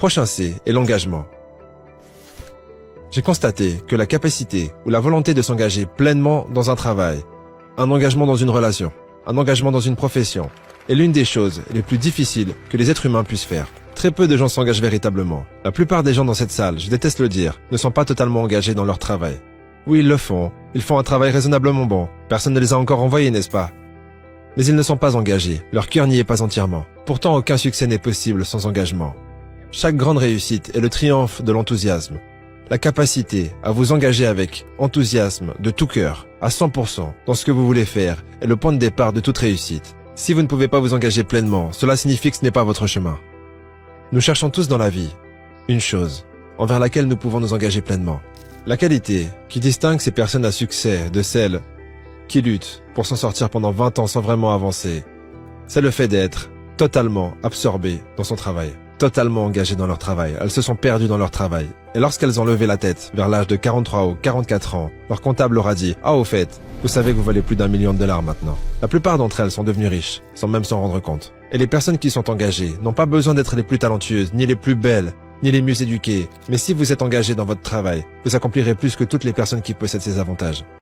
prochain C est l'engagement. J'ai constaté que la capacité ou la volonté de s'engager pleinement dans un travail, un engagement dans une relation, un engagement dans une profession, est l'une des choses les plus difficiles que les êtres humains puissent faire. Très peu de gens s'engagent véritablement. La plupart des gens dans cette salle, je déteste le dire, ne sont pas totalement engagés dans leur travail. Oui, ils le font. Ils font un travail raisonnablement bon. Personne ne les a encore envoyés, n'est-ce pas? Mais ils ne sont pas engagés. Leur cœur n'y est pas entièrement. Pourtant, aucun succès n'est possible sans engagement. Chaque grande réussite est le triomphe de l'enthousiasme. La capacité à vous engager avec enthousiasme, de tout cœur, à 100% dans ce que vous voulez faire est le point de départ de toute réussite. Si vous ne pouvez pas vous engager pleinement, cela signifie que ce n'est pas votre chemin. Nous cherchons tous dans la vie une chose envers laquelle nous pouvons nous engager pleinement. La qualité qui distingue ces personnes à succès de celles qui luttent pour s'en sortir pendant 20 ans sans vraiment avancer, c'est le fait d'être totalement absorbées dans son travail, totalement engagées dans leur travail. Elles se sont perdues dans leur travail. Et lorsqu'elles ont levé la tête vers l'âge de 43 ou 44 ans, leur comptable leur a dit « Ah, au fait, vous savez que vous valez plus d'1 million de dollars maintenant. » La plupart d'entre elles sont devenues riches, sans même s'en rendre compte. Et les personnes qui sont engagées n'ont pas besoin d'être les plus talentueuses, ni les plus belles, ni les mieux éduquées. Mais si vous êtes engagé dans votre travail, vous accomplirez plus que toutes les personnes qui possèdent ces avantages.